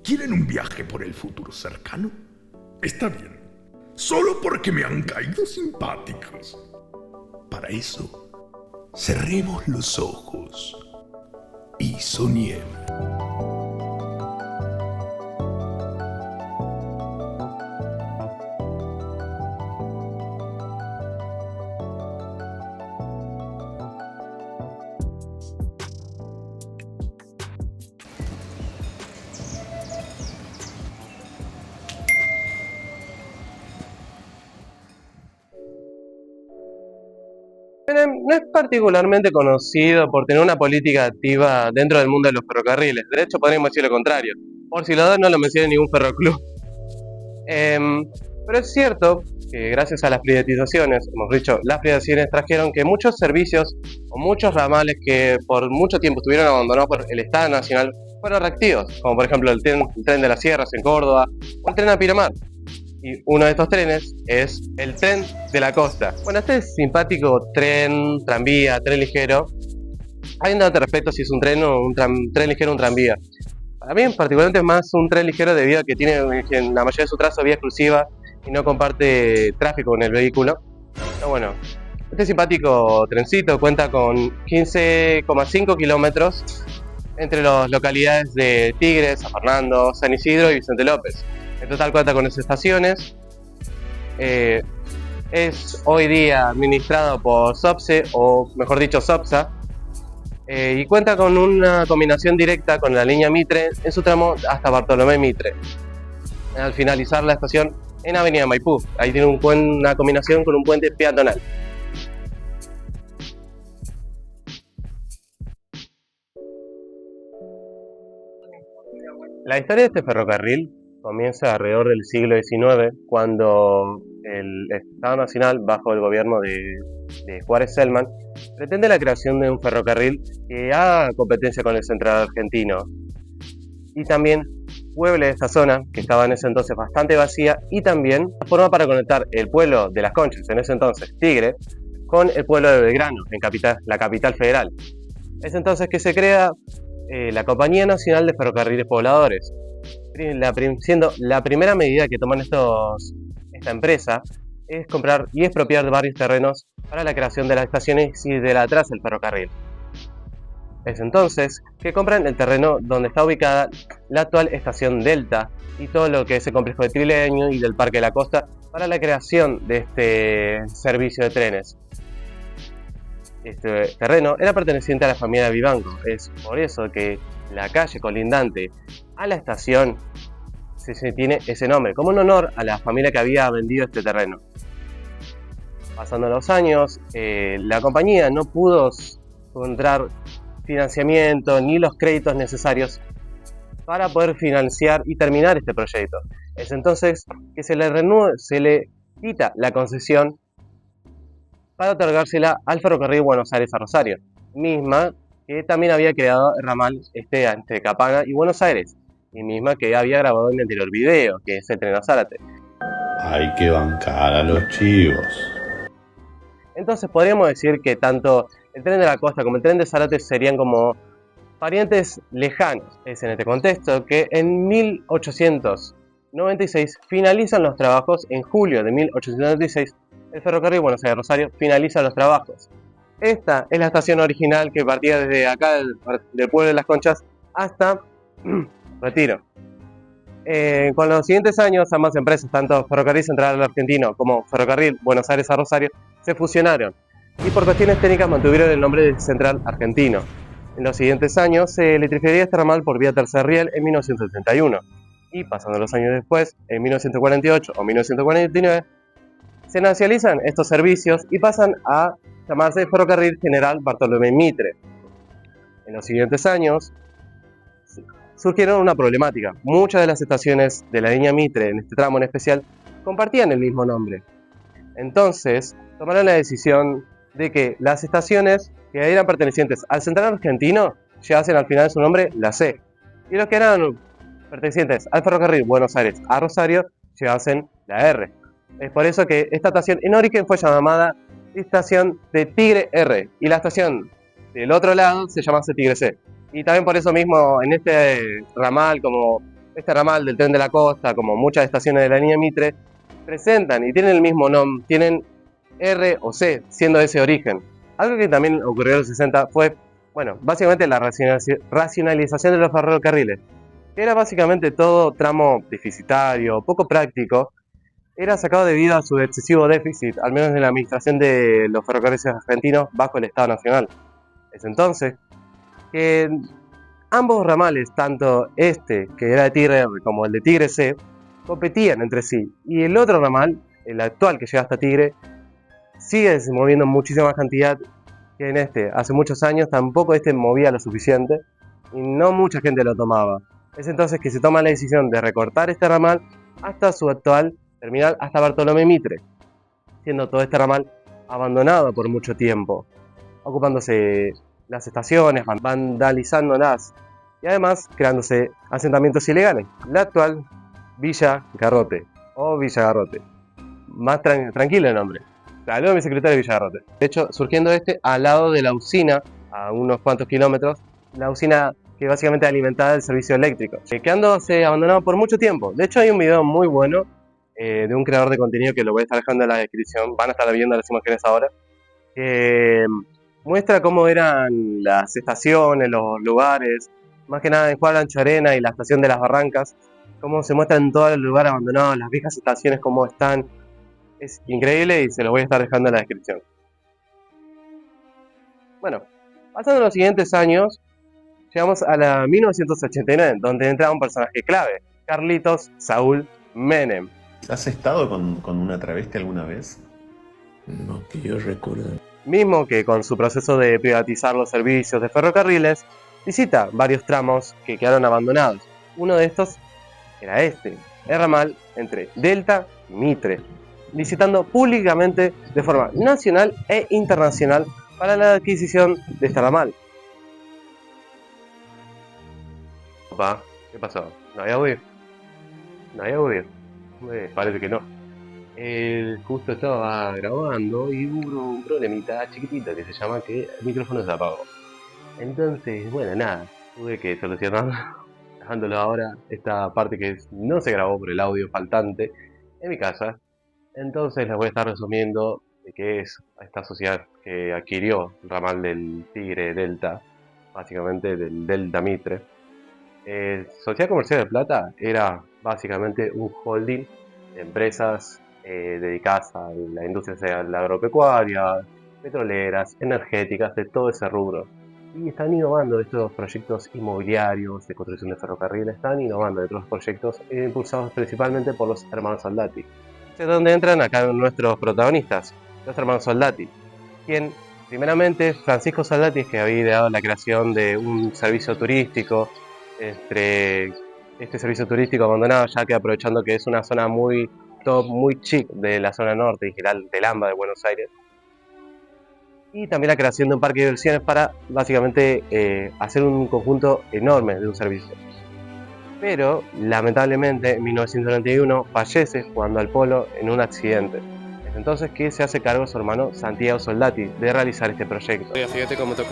¿Quieren un viaje por el futuro cercano? Está bien, solo porque me han caído simpáticos. Para eso, cerremos los ojos y soñemos. No es particularmente conocido por tener una política activa dentro del mundo de los ferrocarriles. De hecho, podríamos decir lo contrario. Por si lo dos no lo menciona ningún ferroclub. Pero es cierto que gracias a las privatizaciones, hemos dicho, las privatizaciones trajeron que muchos servicios o muchos ramales que por mucho tiempo estuvieron abandonados por el Estado Nacional fueron reactivos, como por ejemplo el tren de las Sierras en Córdoba o el tren a Pinamar. Y uno de estos trenes es el tren de la costa. Bueno, este simpático tren, tranvía, tren ligero, hay un debate respecto si es un tren o un tren ligero o un tranvía. Para mí particularmente es más un tren ligero debido a que tiene en la mayoría de su trazo vía exclusiva y no comparte tráfico con el vehículo. Pero bueno, este simpático trencito cuenta con 15,5 kilómetros entre las localidades de Tigre, San Fernando, San Isidro y Vicente López. En total cuenta con 6 estaciones. Es hoy día administrado por SOPSE, o mejor dicho SOPSA, y cuenta con una combinación directa con la línea Mitre en su tramo hasta Bartolomé Mitre. Al finalizar la estación en Avenida Maipú, ahí tiene una combinación con un puente peatonal. La historia de este ferrocarril comienza alrededor del siglo XIX, cuando el Estado Nacional, bajo el gobierno de Juárez Celman, pretende la creación de un ferrocarril que haga competencia con el Central Argentino y también pueble esta zona, que estaba en ese entonces bastante vacía, y también forma para conectar el pueblo de Las Conchas, en ese entonces Tigre, con el pueblo de Belgrano, la capital federal. Es entonces que se crea la Compañía Nacional de Ferrocarriles Pobladores, siendo la primera medida que toman esta empresa es comprar y expropiar varios terrenos para la creación de las estaciones y de la traza del ferrocarril. Es entonces que compran el terreno donde está ubicada la actual estación Delta y todo lo que es el complejo de Trileño y del Parque de la Costa para la creación de este servicio de trenes. Este terreno era perteneciente a la familia Vivanco, es por eso que la calle colindante a la estación se tiene ese nombre, como un honor a la familia que había vendido este terreno. Pasando los años, la compañía no pudo encontrar financiamiento ni los créditos necesarios para poder financiar y terminar este proyecto. Es entonces que se le quita la concesión para otorgársela al ferrocarril Buenos Aires a Rosario, misma que también había creado el ramal entre Capanga y Buenos Aires, y misma que había grabado en el anterior video, que es el tren a Zárate. Hay que bancar a los chivos. Entonces podríamos decir que tanto el tren de la costa como el tren de Zárate serían como parientes lejanos. Es en este contexto que en 1896 finalizan los trabajos. En julio de 1896 el ferrocarril Buenos Aires-Rosario finaliza los trabajos. Esta es la estación original que partía desde acá del pueblo de Las Conchas hasta Retiro. Con los siguientes años, ambas empresas, tanto Ferrocarril Central Argentino como Ferrocarril Buenos Aires a Rosario, se fusionaron y por cuestiones técnicas mantuvieron el nombre de Central Argentino. En los siguientes años se electrificaría este ramal por vía tercer riel en 1971 y pasando los años después, en 1948 o 1949, se nacionalizan estos servicios y pasan a llamarse Ferrocarril General Bartolomé Mitre. En los siguientes años surgieron una problemática. Muchas de las estaciones de la línea Mitre, en este tramo en especial, compartían el mismo nombre. Entonces, tomaron la decisión de que las estaciones que eran pertenecientes al Central Argentino llevasen al final su nombre la C, y los que eran pertenecientes al ferrocarril Buenos Aires a Rosario llevasen la R. Es por eso que esta estación en origen fue llamada estación de Tigre R, y la estación del otro lado se llamase Tigre C. Y también por eso mismo en este ramal, como Este ramal del tren de la costa, como muchas estaciones de la línea Mitre, presentan y tienen el mismo nombre, tienen R o C, siendo ese origen. Algo que también ocurrió en los 60 fue, bueno, básicamente la racionalización de los ferrocarriles, que era básicamente todo tramo deficitario, poco práctico, era sacado debido a su excesivo déficit, al menos en la administración de los ferrocarriles argentinos bajo el Estado Nacional. Es entonces que ambos ramales, tanto este que era de Tigre R como el de Tigre C, competían entre sí, y el otro ramal, el actual que llega hasta Tigre, sigue moviendo muchísima más cantidad que en este. Hace muchos años tampoco este movía lo suficiente y no mucha gente lo tomaba. Es entonces que se toma la decisión de recortar este ramal hasta su actual terminal, hasta Bartolomé Mitre, siendo todo este ramal abandonado por mucho tiempo, ocupándose las estaciones, vandalizándolas y además creándose asentamientos ilegales. La actual Villa Garrote o Villa Garrote. Más tranquilo el nombre. Saludos a mi secretario de Villa Garrote. De hecho, surgiendo al lado de la usina, a unos cuantos kilómetros, la usina que básicamente alimentaba el servicio eléctrico, quedándose abandonado por mucho tiempo. De hecho, hay un video muy bueno de un creador de contenido que lo voy a estar dejando en la descripción, van a estar viendo las imágenes ahora, que muestra cómo eran las estaciones, los lugares, más que nada en Juan Ancho Arena y la estación de las Barrancas, cómo se muestran todos los lugares abandonados, las viejas estaciones, cómo están. Es increíble y se lo voy a estar dejando en la descripción. Bueno, pasando los siguientes años, llegamos a la 1989, donde entra un personaje clave, Carlitos Saúl Menem. ¿Has estado con una travesti alguna vez? No que yo recuerde. Mismo que con su proceso de privatizar los servicios de ferrocarriles, visita varios tramos que quedaron abandonados. Uno de estos era el ramal entre Delta y Mitre, licitando públicamente de forma nacional e internacional para la adquisición de este ramal. Opa, ¿qué pasó? ¿No había audio? ¿No había audio? Parece que no. Justo estaba grabando y hubo un problemita chiquitito que se llama que el micrófono se apagó. Entonces, bueno, nada, tuve que solucionar, dejándolo ahora, esta parte que no se grabó por el audio faltante en mi casa. Entonces les voy a estar resumiendo de qué es esta sociedad que adquirió el ramal del Tigre Delta, básicamente del Delta Mitre. Sociedad Comercial de Plata era básicamente un holding de empresas dedicadas a la industria, sea la agropecuaria, petroleras, energéticas, de todo ese rubro. Y están innovando estos proyectos inmobiliarios de construcción de ferrocarriles, están innovando de otros proyectos impulsados principalmente por los hermanos Soldati. Es donde entran acá nuestros protagonistas, los hermanos Soldati, quien primeramente Francisco Soldati, que había ideado la creación de un servicio turístico, este servicio turístico abandonado, ya que aprovechando que es una zona muy top, muy chic de la zona norte, en general del AMBA de Buenos Aires, y también la creación de un parque de diversiones para básicamente hacer un conjunto enorme de un servicio. Pero lamentablemente en 1991 fallece jugando al polo en un accidente. Es entonces que se hace cargo su hermano Santiago Soldati de realizar este proyecto. Fíjate cómo toca.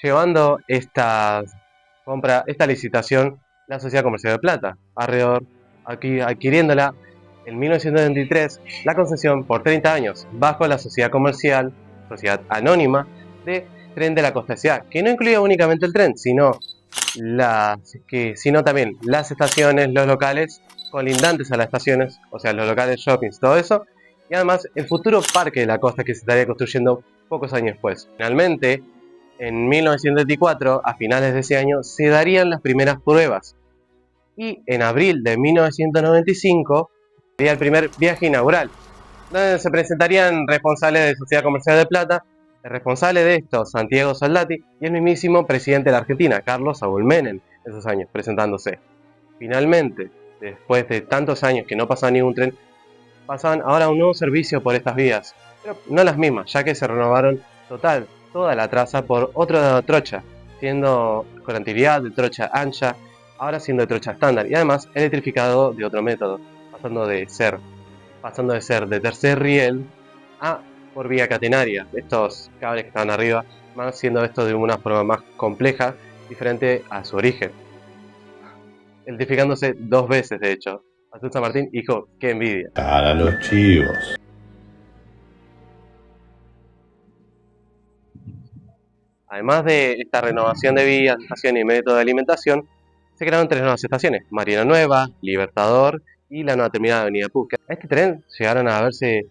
Llevando esta licitación la Sociedad Comercial de Plata, adquiriéndola en 1923 la concesión por 30 años bajo la Sociedad Comercial, Sociedad Anónima de Tren de la Costa S.A., que no incluía únicamente el tren, sino también las estaciones, los locales colindantes a las estaciones, o sea, los locales, shoppings, todo eso, y además el futuro parque de la costa que se estaría construyendo pocos años después. Finalmente, en 1924, a finales de ese año, se darían las primeras pruebas. Y en abril de 1995, sería el primer viaje inaugural, donde se presentarían responsables de Sociedad Comercial de Plata, el responsable de esto, Santiago Soldati, y el mismísimo presidente de la Argentina, Carlos Saúl Menem, esos años, presentándose. Finalmente, después de tantos años que no pasaba ningún tren, pasaban ahora un nuevo servicio por estas vías, pero no las mismas, ya que se renovaron toda la traza por otra trocha, siendo con anterioridad de trocha ancha, ahora siendo de trocha estándar y además electrificado de otro método, pasando de ser de tercer riel a por vía catenaria. Estos cables que estaban arriba van siendo esto de una forma más compleja, diferente a su origen, electrificándose 2 veces de hecho. Azul San Martín dijo, qué envidia. Cara a los chivos. Además de esta renovación de vías, estación y método de alimentación, se crearon 3 nuevas estaciones, Marina Nueva, Libertador y la nueva terminal de Avenida Pucca. A este tren llegaron a verse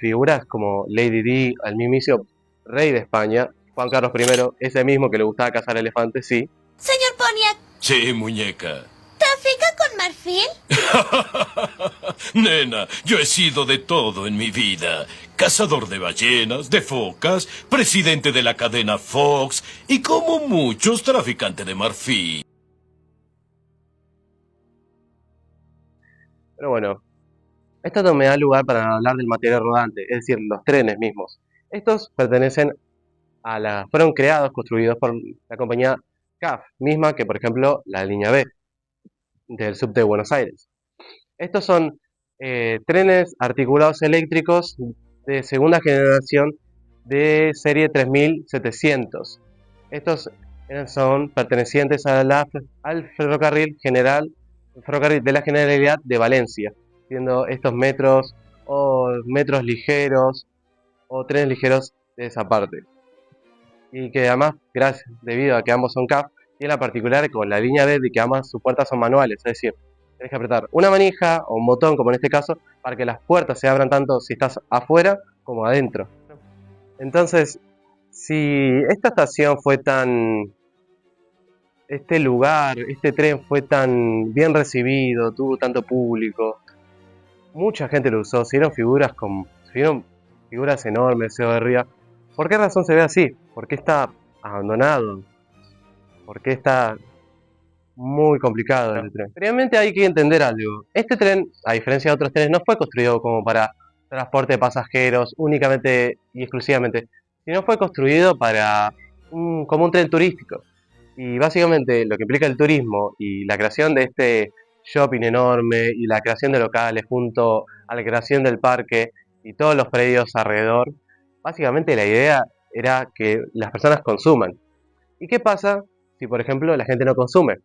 figuras como Lady Di, al mismísimo rey de España, Juan Carlos I, ese mismo que le gustaba cazar elefantes, sí. Señor Pontiac, Sí, muñeca. ¿trafica con marfil? Nena, yo he sido de todo en mi vida. Cazador de ballenas, de focas, presidente de la cadena Fox y como muchos traficante de marfil. Pero bueno, esto no me da lugar para hablar del material rodante, es decir, los trenes mismos. Estos fueron creados, construidos por la compañía CAF, misma que por ejemplo la línea B del subte de Buenos Aires. Estos son trenes articulados eléctricos de segunda generación de serie 3700. Estos son pertenecientes al ferrocarril de la Generalidad de Valencia, siendo estos metros ligeros o trenes ligeros de esa parte. Y que además, debido a que ambos son CAF, tiene la particular con la línea B de que ambas sus puertas son manuales, es decir, tienes que apretar una manija o un botón, como en este caso, para que las puertas se abran tanto si estás afuera como adentro. Entonces, si esta estación este tren fue tan bien recibido, tuvo tanto público, mucha gente lo usó, se vieron figuras enormes, se veía. ¿Por qué razón se ve así? ¿Por qué está abandonado? ¿Por qué está muy complicado el tren? Previamente hay que entender algo. Este tren, a diferencia de otros trenes, no fue construido como para transporte de pasajeros únicamente y exclusivamente, sino fue construido como un tren turístico. Y básicamente lo que implica el turismo y la creación de este shopping enorme y la creación de locales junto a la creación del parque y todos los predios alrededor, básicamente la idea era que las personas consuman. ¿Y qué pasa si, por ejemplo, la gente no consume?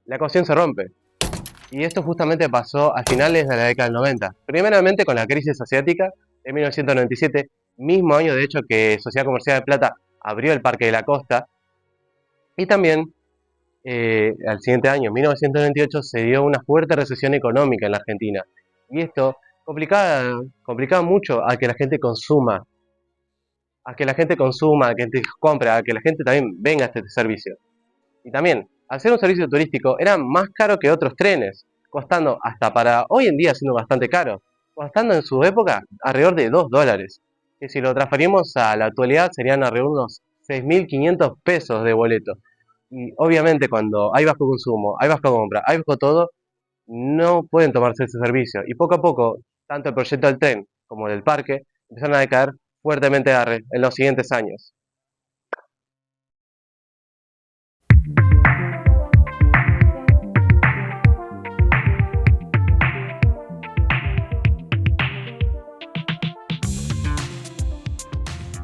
La ecuación se rompe. Y esto justamente pasó a finales de la década del 90. Primeramente con la crisis asiática de 1997, mismo año de hecho que Sociedad Comercial de Plata abrió el Parque de la Costa. Y también al siguiente año, 1998, se dio una fuerte recesión económica en la Argentina. Y esto complicaba mucho a que la gente consuma, a que la gente compre, a que la gente también venga a este servicio. Y también, al ser un servicio turístico, era más caro que otros trenes, costando hasta para hoy en día siendo bastante caro, costando en su época alrededor de $2, que si lo transferimos a la actualidad serían alrededor de unos 6.500 pesos de boleto. Y obviamente cuando hay bajo consumo, hay baja compra, hay bajo todo, no pueden tomarse ese servicio. Y poco a poco, tanto el proyecto del tren como el del parque empezaron a decaer fuertemente en los siguientes años.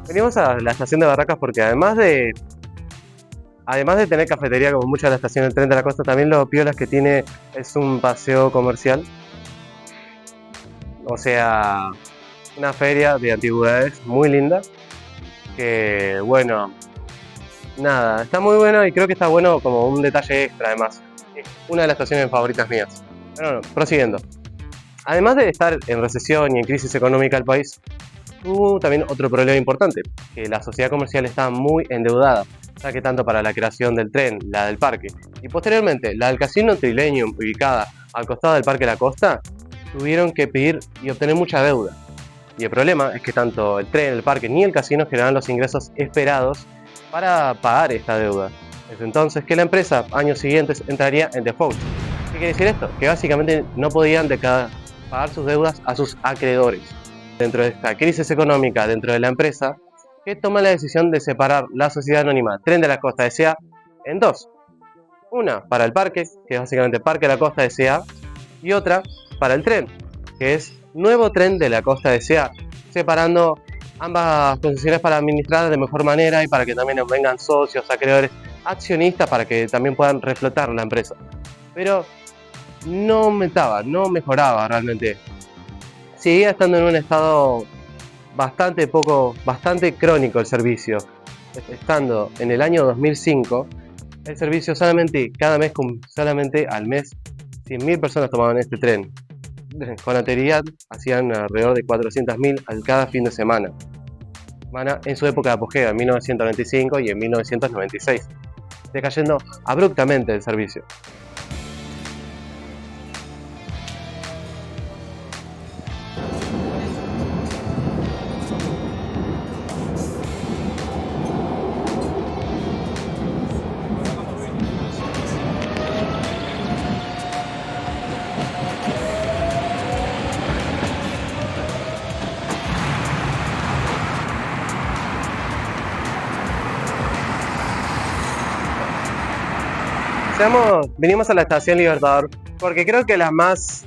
Venimos a la estación de Barracas porque además de tener cafetería como muchas de las estaciones del tren de la costa, también lo piolas que tiene es un paseo comercial. O sea, una feria de antigüedades muy linda. Que bueno, nada, está muy bueno y creo que está bueno como un detalle extra además. Es una de las estaciones favoritas mías. Pero bueno, prosiguiendo. Además de estar en recesión y en crisis económica el país, hubo también otro problema importante, que la sociedad comercial estaba muy endeudada, ya que tanto para la creación del tren, la del parque, y posteriormente la del Casino Trilenium ubicada al costado del Parque La Costa, tuvieron que pedir y obtener mucha deuda. Y el problema es que tanto el tren, el parque ni el casino generaban los ingresos esperados para pagar esta deuda. Es entonces que la empresa, años siguientes, entraría en default. ¿Qué quiere decir esto? Que básicamente no podían pagar sus deudas a sus acreedores. Dentro de esta crisis económica dentro de la empresa, que toma la decisión de separar la sociedad anónima Tren de la Costa S.A. en dos. Una para el parque, que es básicamente Parque de la Costa S.A., y otra para el tren, que es Nuevo Tren de la Costa S.A., separando ambas concesiones para administrar de mejor manera y para que también vengan socios, acreedores, accionistas, para que también puedan reflotar la empresa. Pero no aumentaba, no mejoraba realmente. Seguía estando en un estado bastante crónico el servicio. Estando en el año 2005, el servicio solamente solamente al mes 100.000 personas tomaban este tren. Con anterioridad hacían alrededor de 400.000 cada fin de semana. En su época de apogeo, en 1995 y en 1996, decayendo abruptamente el servicio. Venimos a la estación Libertador porque creo que la más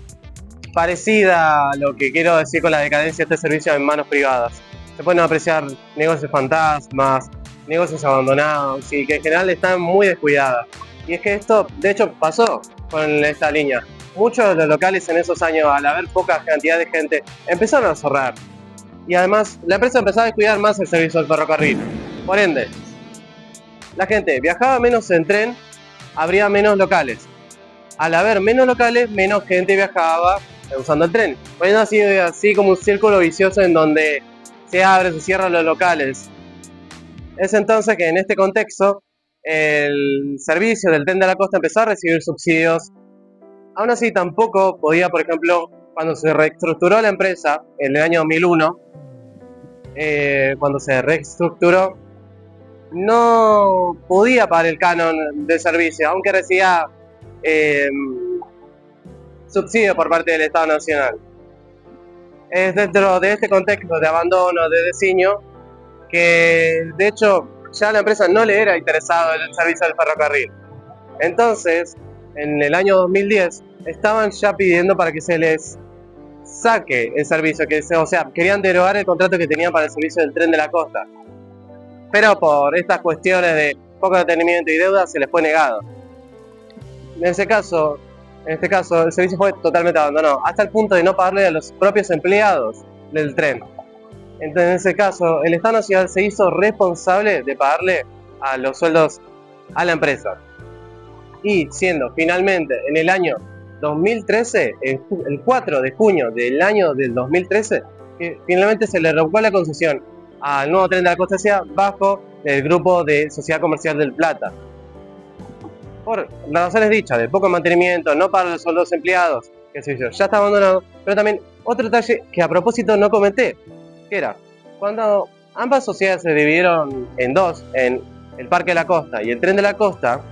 parecida a lo que quiero decir con la decadencia de este servicio en manos privadas. Se pueden apreciar negocios fantasmas, negocios abandonados y que en general están muy descuidadas. Y es que esto, de hecho, pasó con esta línea. Muchos de los locales en esos años, al haber poca cantidad de gente, empezaron a cerrar. Y además, la empresa empezó a descuidar más el servicio del ferrocarril. Por ende, la gente viajaba menos en tren, habría menos locales. Al haber menos locales, menos gente viajaba usando el tren. Poniendo así como un círculo vicioso en donde se abren, se cierran los locales. Es entonces que en este contexto, el servicio del Tren de la Costa empezó a recibir subsidios. Aún así, tampoco podía, por ejemplo, cuando se reestructuró la empresa en el año 2001, cuando se reestructuró, no podía pagar el canon de servicio, aunque recibía subsidio por parte del Estado Nacional. Es dentro de este contexto de abandono, de designio, que de hecho ya la empresa no le era interesado el servicio del ferrocarril. Entonces, en el año 2010, estaban ya pidiendo para que se les saque el servicio, o sea, querían derogar el contrato que tenían para el servicio del Tren de la Costa. Pero por estas cuestiones de poco detenimiento y deuda se les fue negado. En este caso, el servicio fue totalmente abandonado, hasta el punto de no pagarle a los propios empleados del tren. Entonces, en ese caso, el Estado Nacional se hizo responsable de pagarle a los sueldos a la empresa. Y siendo finalmente en el año 2013, el 4 de junio del año del 2013, que finalmente se le revocó la concesión al Nuevo Tren de la Costa S.A. bajo el grupo de Sociedad Comercial del Plata. Por las razones dichas, de poco mantenimiento, no para los sueldos empleados, que el servicio ya está abandonado, pero también otro detalle que a propósito no comenté, que era, cuando ambas sociedades se dividieron en dos, en el Parque de la Costa y el Tren de la Costa,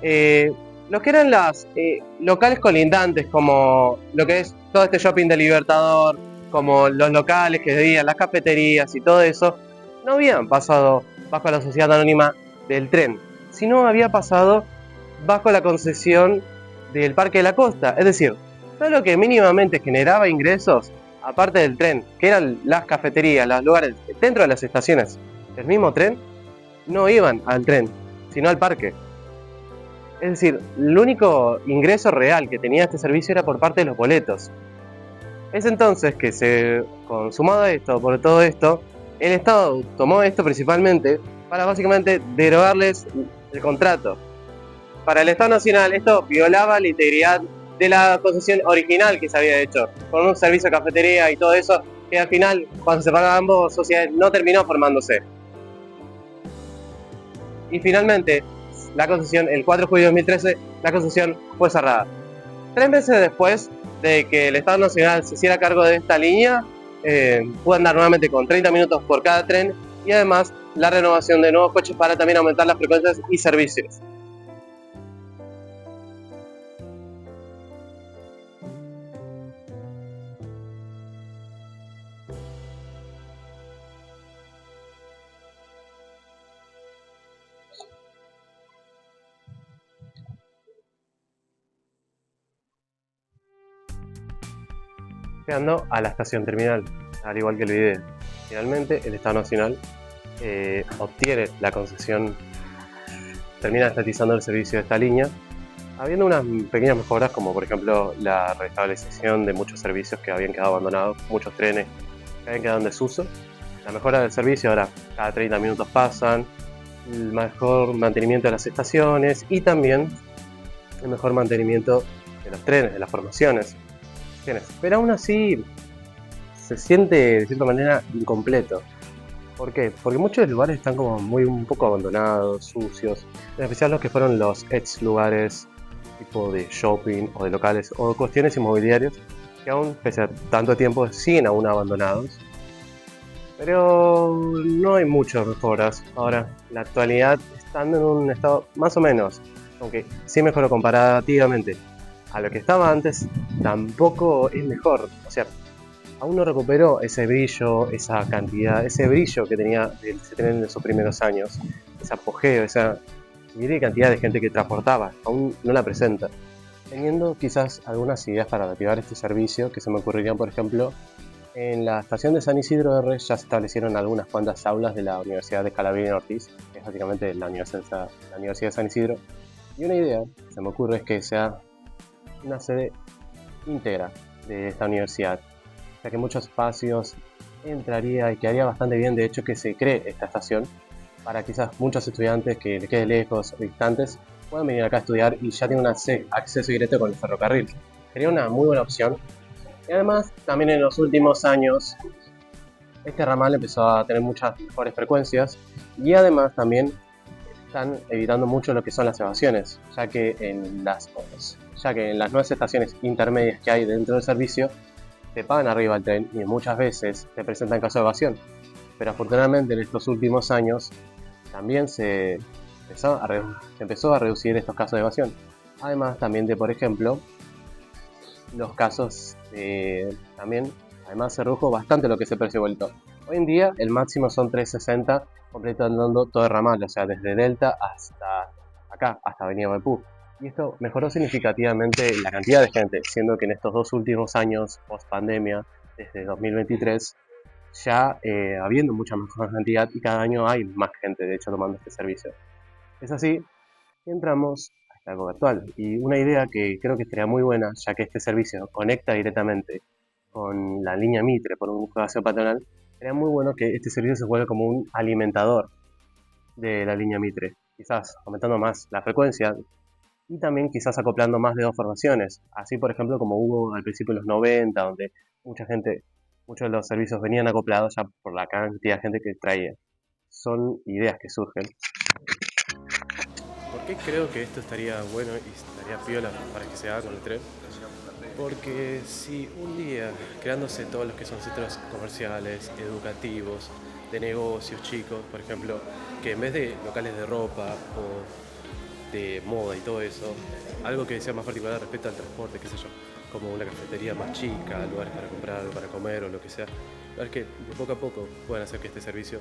lo que eran las locales colindantes, como lo que es todo este shopping de Libertador, como los locales que veían, las cafeterías y todo eso, no habían pasado bajo la sociedad anónima del tren, sino había pasado bajo la concesión del Parque de la Costa. Es decir, todo lo que mínimamente generaba ingresos, aparte del tren, que eran las cafeterías, los lugares dentro de las estaciones del mismo tren, no iban al tren, sino al parque. Es decir, el único ingreso real que tenía este servicio era por parte de los boletos. Es entonces que consumado esto, por todo esto, el Estado tomó esto principalmente para básicamente derogarles el contrato. Para el Estado Nacional esto violaba la integridad de la concesión original que se había hecho, con un servicio de cafetería y todo eso, que al final, cuando se separaron ambas sociedades, no terminó formándose. Y finalmente, la concesión, el 4 de julio de 2013, la concesión fue cerrada. 3 meses después de que el Estado Nacional se hiciera cargo de esta línea, pudo andar nuevamente con 30 minutos por cada tren y además la renovación de nuevos coches para también aumentar las frecuencias y servicios. llegando a la estación terminal, al igual que el video. Finalmente, el Estado Nacional obtiene la concesión, termina estatizando el servicio de esta línea, habiendo unas pequeñas mejoras, como por ejemplo la restablecización de muchos servicios que habían quedado abandonados, muchos trenes que habían quedado en desuso. La mejora del servicio, ahora cada 30 minutos pasan, el mejor mantenimiento de las estaciones y también el mejor mantenimiento de los trenes, de las formaciones. Pero aún así se siente de cierta manera incompleto. ¿Por qué? Porque muchos lugares están como un poco abandonados, sucios, en especial los que fueron los ex lugares tipo de shopping o de locales o cuestiones inmobiliarias que aún, pese a tanto tiempo, siguen aún abandonados. Pero no hay muchas mejoras. Ahora, la actualidad están en un estado más o menos, aunque sí mejoró comparativamente a lo que estaba antes, tampoco es mejor. O sea, aún no recuperó ese brillo, esa cantidad, ese brillo que tenía el tren en sus primeros años, ese apogeo, esa gran cantidad de gente que transportaba, aún no la presenta. Teniendo quizás algunas ideas para reactivar este servicio que se me ocurrirían, por ejemplo, en la estación de San Isidro R ya se establecieron algunas cuantas aulas de la Universidad de Calabria y Ortiz, que es básicamente la Universidad de San Isidro, y una idea que se me ocurre es que sea una sede íntegra de esta universidad, ya que muchos espacios entraría y quedaría bastante bien, de hecho, que se cree esta estación para quizás muchos estudiantes que les quede lejos o distantes puedan venir acá a estudiar y ya tienen un acceso directo con el ferrocarril. Sería una muy buena opción. Y además, también en los últimos años, este ramal empezó a tener muchas mejores frecuencias y además también están evitando mucho lo que son las evasiones, ya que en las nuevas estaciones intermedias que hay dentro del servicio te pagan arriba el tren y muchas veces te presentan casos de evasión. Pero afortunadamente en estos últimos años también se empezó a reducir estos casos de evasión. Además también de, por ejemplo, los casos también, además se redujo bastante lo que es el precio vuelto. Hoy en día el máximo son 3.60 completando todo el ramal, o sea, desde Delta hasta acá, hasta Avenida Maipú. Y esto mejoró significativamente la cantidad de gente, siendo que en estos dos últimos años, post pandemia, desde 2023, ya habiendo mucha mejor cantidad y cada año hay más gente, de hecho, tomando este servicio. Es así que entramos hasta algo actual. Y una idea que creo que estaría muy buena, ya que este servicio conecta directamente con la línea Mitre por un paseo peatonal, sería muy bueno que este servicio se vuelva como un alimentador de la línea Mitre, quizás aumentando más la frecuencia y también quizás acoplando más de dos formaciones, así por ejemplo como hubo al principio de los 90, donde muchos de los servicios venían acoplados ya por la cantidad de gente que traía. Son ideas que surgen. ¿Por qué creo que esto estaría bueno y estaría piola para que se haga con el tren? Porque si un día, creándose todos los que son centros comerciales, educativos, de negocios chicos, por ejemplo, que en vez de locales de ropa o de moda y todo eso, algo que sea más particular respecto al transporte, qué sé yo, como una cafetería más chica, lugares para comprar, para comer o lo que sea, es que de poco a poco puedan hacer que este servicio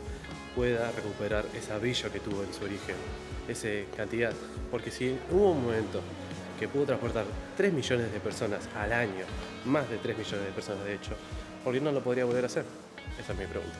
pueda recuperar ese brillo que tuvo en su origen, esa cantidad. Porque si hubo un momento que pudo transportar 3 millones de personas al año, más de 3 millones de personas de hecho, ¿por qué no lo podría volver a hacer? Esa es mi pregunta.